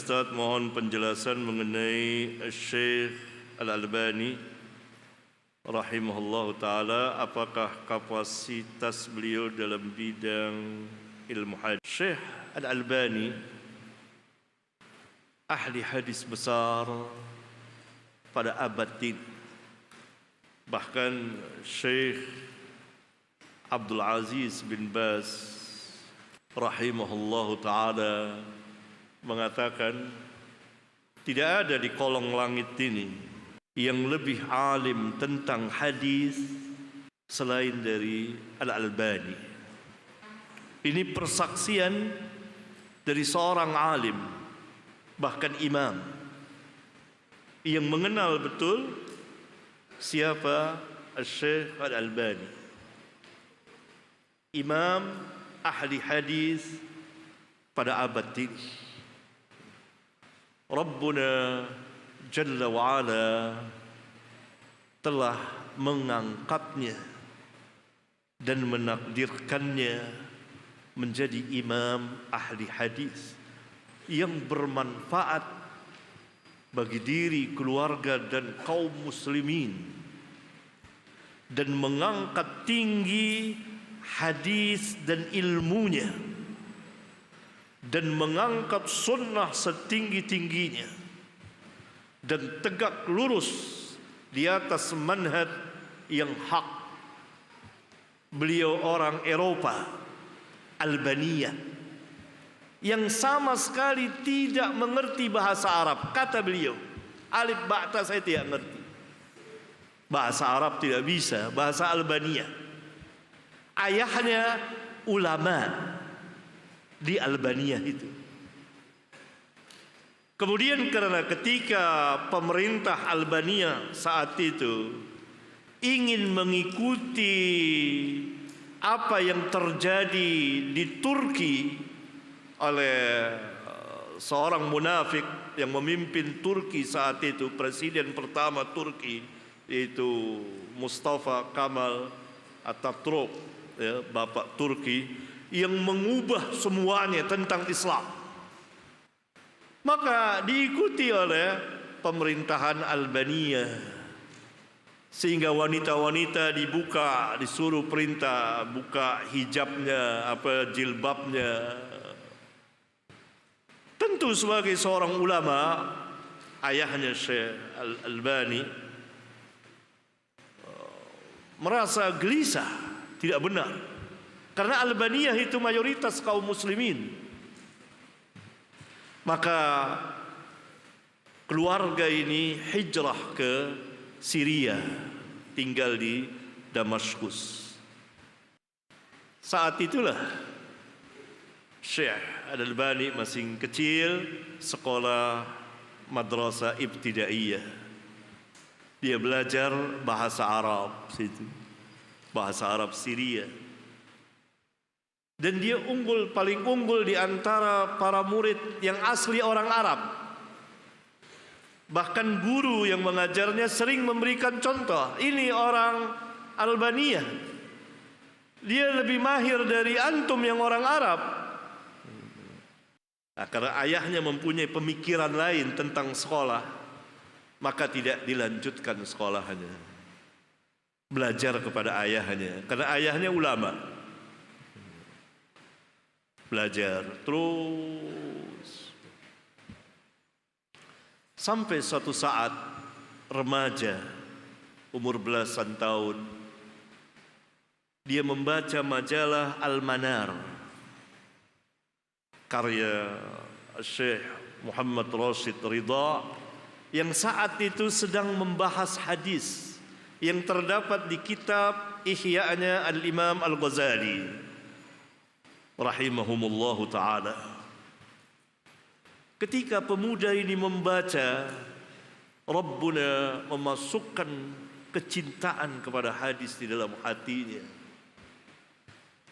Ustaz, mohon penjelasan mengenai Syekh Al-Albani rahimahullah ta'ala. Apakah kapasitas beliau dalam bidang ilmu hadis? Syekh Al-Albani ahli hadis besar pada abad ini. Bahkan Syekh Abdul Aziz bin Baz rahimahullah ta'ala mengatakan tidak ada di kolong langit ini yang lebih alim tentang hadis selain dari Al-Albani. Ini persaksian dari seorang alim, bahkan imam, yang mengenal betul siapa Syekh Al-Albani. Imam ahli hadis pada abad ini. Rabbuna Jalla wa'ala telah mengangkatnya dan menakdirkannya menjadi imam ahli hadis yang bermanfaat bagi diri, keluarga dan kaum muslimin, dan mengangkat tinggi hadis dan ilmunya, dan mengangkat sunnah setinggi-tingginya, dan tegak lurus di atas manhaj yang hak. Beliau orang Eropa, Albania, yang sama sekali tidak mengerti bahasa Arab. Kata beliau, alif ba'ta saya tidak mengerti bahasa Arab, tidak bisa bahasa Albania. Ayahnya ulama di Albania itu. Kemudian karena ketika pemerintah Albania saat itu ingin mengikuti apa yang terjadi di Turki oleh seorang munafik yang memimpin Turki saat itu, presiden pertama Turki, yaitu Mustafa Kemal Atatürk, ya, bapak Turki, yang mengubah semuanya tentang Islam. Maka diikuti oleh pemerintahan Albania, sehingga wanita-wanita disuruh perintah buka hijabnya, jilbabnya. Tentu sebagai seorang ulama, ayahnya Syekh Al-Albani merasa gelisah, tidak benar. Karena Albania itu mayoritas kaum muslimin. Maka keluarga ini hijrah ke Syria, tinggal di Damaskus. Saat itulah Syekh Al-Albani masih kecil, sekolah madrasah ibtidaiyah. Dia belajar bahasa Arab situ, bahasa Arab Syria. Dan dia paling unggul di antara para murid yang asli orang Arab. Bahkan guru yang mengajarnya sering memberikan contoh, ini orang Albania, dia lebih mahir dari antum yang orang Arab. Nah, karena ayahnya mempunyai pemikiran lain tentang sekolah, maka tidak dilanjutkan sekolahnya, belajar kepada ayahnya, karena ayahnya ulama. Belajar terus sampai suatu saat remaja, umur belasan tahun, dia membaca majalah Al-Manar karya Syekh Muhammad Rashid Ridha, yang saat itu sedang membahas hadis yang terdapat di kitab Ihya'nya Al-Imam Al-Ghazali rahimahumullahu ta'ala. Ketika pemuda ini membaca, Rabbuna memasukkan kecintaan kepada hadis di dalam hatinya.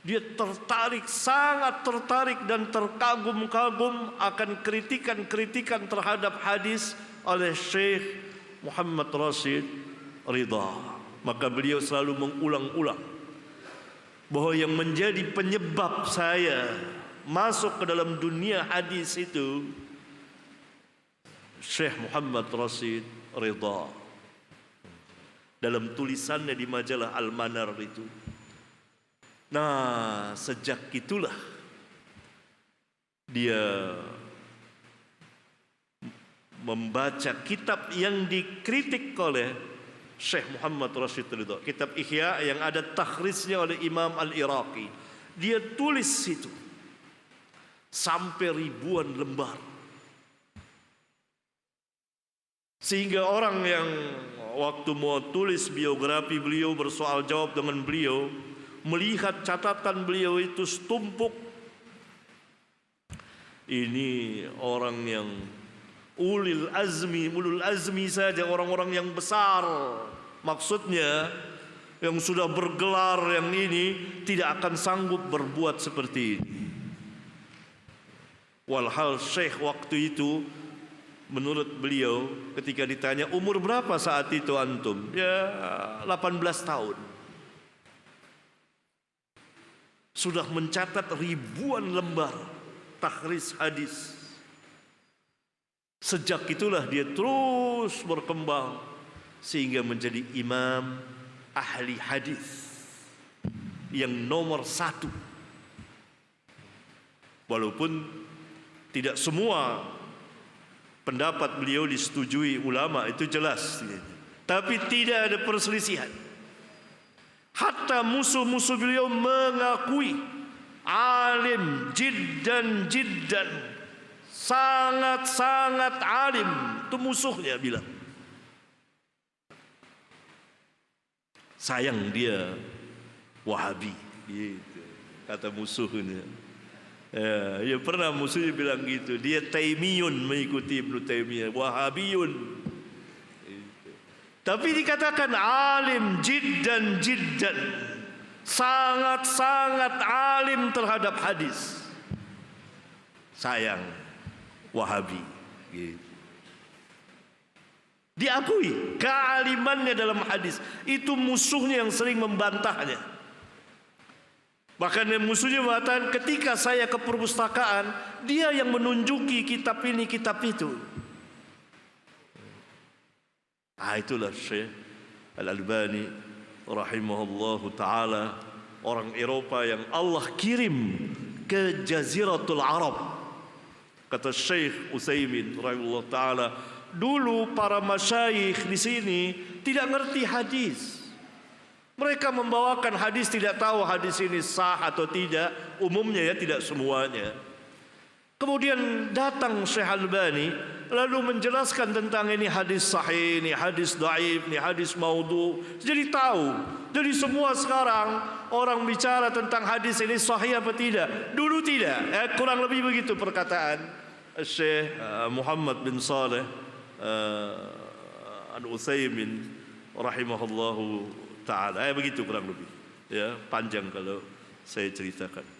Dia tertarik, sangat tertarik dan terkagum-kagum akan kritikan-kritikan terhadap hadis oleh Syekh Muhammad Rashid Ridha. Maka beliau selalu mengulang-ulang bahwa yang menjadi penyebab saya masuk ke dalam dunia hadis itu Syekh Muhammad Rashid Ridha dalam tulisannya di majalah Al-Manar itu. Nah, sejak itulah dia membaca kitab yang dikritik oleh Syekh Muhammad Rashid Ridha, kitab Ihya yang ada takhrisnya oleh Imam Al-Iraqi. Dia tulis situ sampai ribuan lembar, sehingga orang yang waktu mau tulis biografi beliau, bersoal jawab dengan beliau, melihat catatan beliau itu setumpuk. Ini orang yang ulul azmi saja, orang-orang yang besar, maksudnya yang sudah bergelar yang ini tidak akan sanggup berbuat seperti ini. Walhal Syekh waktu itu, menurut beliau ketika ditanya umur berapa saat itu antum, ya 18 tahun, sudah mencatat ribuan lembar takhris hadis. Sejak itulah dia terus berkembang sehingga menjadi imam ahli hadis yang nomor 1. Walaupun tidak semua pendapat beliau disetujui ulama, itu jelas, tapi tidak ada perselisihan. Hatta musuh-musuh beliau mengakui alim jiddan, sangat-sangat alim. Itu musuhnya bilang. Sayang dia Wahabi, gitu, kata musuhnya. Ya pernah musuhnya bilang gitu. Dia Taimiyun, mengikuti Ibnu Taimiyah, Wahabiyun. Gitu. Tapi dikatakan alim jiddan, sangat-sangat alim terhadap hadis. Sayang Wahabi, gitu. Diakui kealimannya dalam hadis. Itu musuhnya yang sering membantahnya. Bahkan musuhnya mengatakan, ketika saya ke perpustakaan, dia yang menunjuki kitab ini, kitab itu. Itulah Syekh Al-Albani rahimahullahu ta'ala, orang Eropa yang Allah kirim ke Jaziratul Arab. Kata Syekh Utsaimin rahimahullah ta'ala, dulu para masyayikh di sini tidak ngerti hadis. Mereka membawakan hadis, tidak tahu hadis ini sah atau tidak. Umumnya ya, tidak semuanya. Kemudian datang Syekh Albani lalu menjelaskan tentang ini hadis sahih, ini hadis dhaif, ini hadis maudhu. Jadi tahu. Jadi semua sekarang orang bicara tentang hadis ini sahih apa tidak. Dulu tidak. Kurang lebih begitu perkataan Syekh Muhammad bin Saleh Al-Utsaimin rahimahullahu ta'ala. Begitu kurang lebih. Ya, panjang kalau saya ceritakan.